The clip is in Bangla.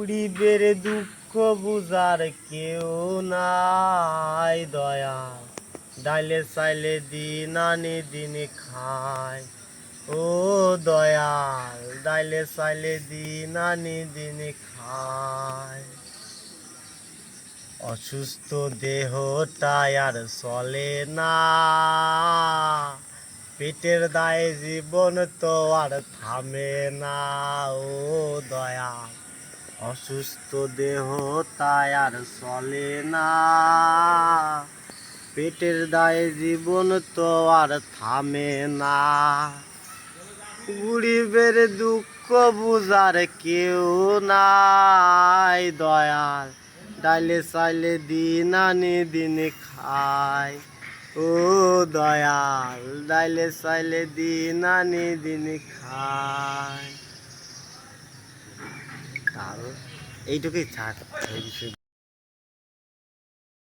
গরিবের দুঃখ বুঝার কেউ নাই দয়াল, ডাইলে চাইলে দিন আনি দিন খায়। ও দয়াল, ডাইলে চাইলে দিন আনি দিন খায়। অসুস্থ দেহটাই আর চলে না, পেটের দায়ে জীবন তো আর থামে না। ও দয়াল, অসুস্থ দেহ তাই আর চলে না, পেটের দায়ে জীবন তো আর থামে না। গরিবের দুঃখ বুঝার কেউ নাই দয়াল, ডাইলে চাইলে দিন আনি দিন খায়। ও দয়াল, ডাইলে চাইলে দিন আনি দিন খায়। এইটুকুই থাক।